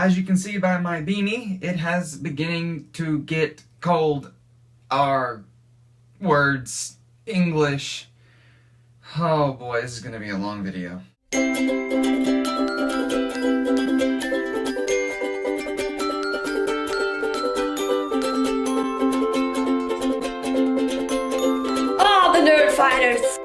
As you can see by my beanie, it has beginning to get cold. Our words, English. Oh boy, this is gonna be a long video. Oh, the Nerd Fighters!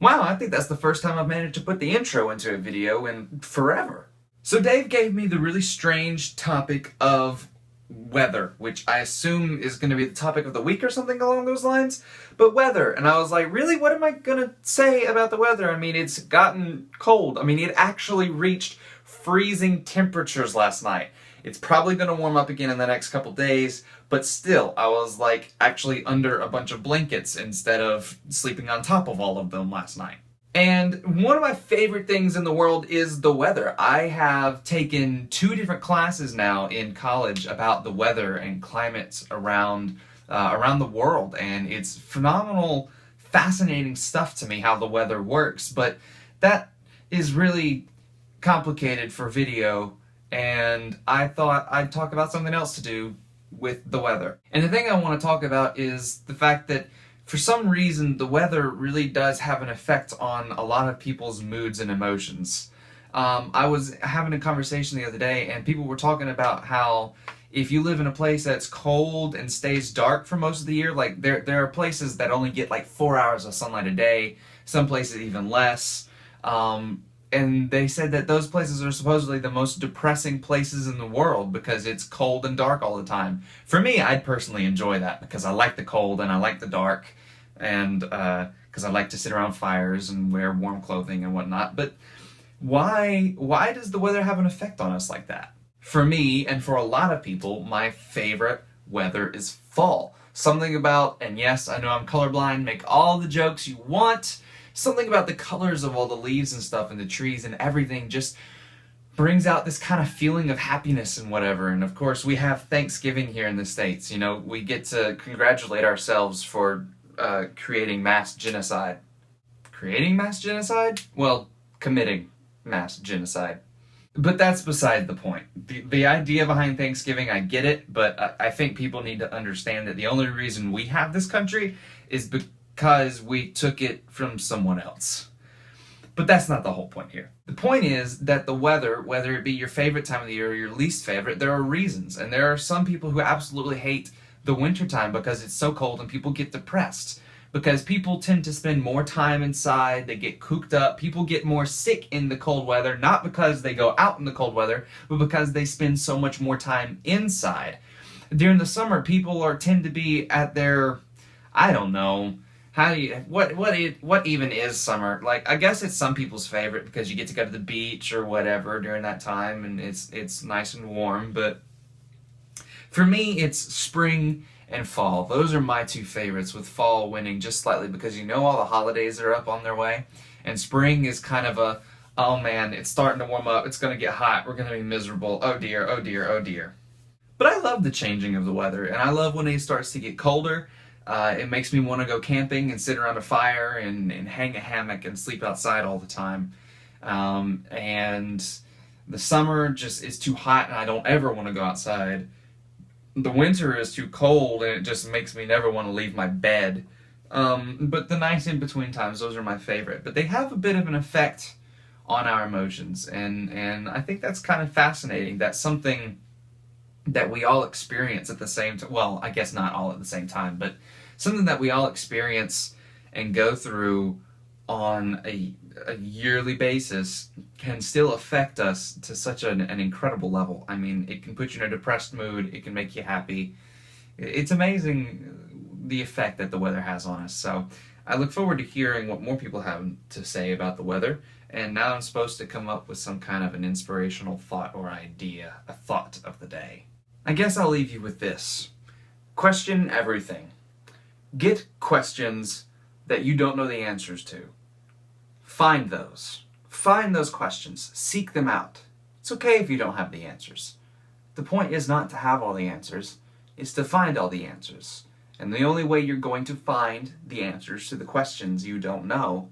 Wow, I think that's the first time I've managed to put the intro into a video in forever. So Dave gave me the really strange topic of weather, which I assume is going to be the topic of the week or something along those lines, but weather. And I was like, really, what am I going to say about the weather? I mean, it's gotten cold. I mean, it actually reached freezing temperatures last night. It's probably going to warm up again in the next couple days, but still, I was like actually under a bunch of blankets instead of sleeping on top of all of them last night. And one of my favorite things in the world is the weather. I have taken 2 different classes now in college about the weather and climates around the world, and it's phenomenal, fascinating stuff to me how the weather works, but that is really complicated for video, and I thought I'd talk about something else to do with the weather. And the thing I want to talk about is the fact that for some reason the weather really does have an effect on a lot of people's moods and emotions. I was having a conversation the other day and people were talking about how if you live in a place that's cold and stays dark for most of the year, like there are places that only get like 4 hours of sunlight a day, some places even less. And they said that those places are supposedly the most depressing places in the world because it's cold and dark all the time. For me, I'd personally enjoy that because I like the cold and I like the dark, and because I like to sit around fires and wear warm clothing and whatnot. But why does the weather have an effect on us like that? For me, and for a lot of people, my favorite weather is fall. Something about, and yes, I know I'm colorblind, make all the jokes you want, something about the colors of all the leaves and stuff and the trees and everything just brings out this kind of feeling of happiness and whatever. And of course, we have Thanksgiving here in the States. You know, we get to congratulate ourselves for creating mass genocide. Creating mass genocide? Well, committing mass genocide. But that's beside the point. The idea behind Thanksgiving, I get it, but I think people need to understand that the only reason we have this country is because we took it from someone else. But that's not the whole point here. The point is that the weather, whether it be your favorite time of the year or your least favorite, there are reasons. And there are some people who absolutely hate the wintertime because it's so cold and people get depressed. Because people tend to spend more time inside, they get cooped up, people get more sick in the cold weather, not because they go out in the cold weather, but because they spend so much more time inside. During the summer, people tend to be at their, I don't know, what even is summer? Like, I guess it's some people's favorite because you get to go to the beach or whatever during that time and it's nice and warm, but for me it's spring and fall. Those are my 2 favorites, with fall winning just slightly because you know all the holidays are up on their way, and spring is kind of a, oh man, it's starting to warm up, it's gonna get hot, we're gonna be miserable, oh dear, oh dear, oh dear. But I love the changing of the weather, and I love when it starts to get colder. It makes me want to go camping and sit around a fire and hang a hammock and sleep outside all the time. And the summer just is too hot and I don't ever want to go outside. The winter is too cold and it just makes me never want to leave my bed. But the nice in-between times, those are my favorite. But they have a bit of an effect on our emotions, and I think that's kind of fascinating. That's something that we all experience at the same time. Well, I guess not all at the same time, but something that we all experience and go through on a yearly basis can still affect us to such an incredible level. I mean, it can put you in a depressed mood, it can make you happy. It's amazing the effect that the weather has on us. So I look forward to hearing what more people have to say about the weather, and now I'm supposed to come up with some kind of an inspirational thought or idea, a thought of the day. I guess I'll leave you with this. Question everything. Get questions that you don't know the answers to. Find those. Find those questions. Seek them out. It's okay if you don't have the answers. The point is not to have all the answers, it's to find all the answers. And the only way you're going to find the answers to the questions you don't know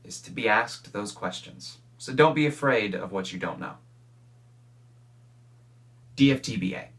is to be asked those questions. So don't be afraid of what you don't know. DFTBA.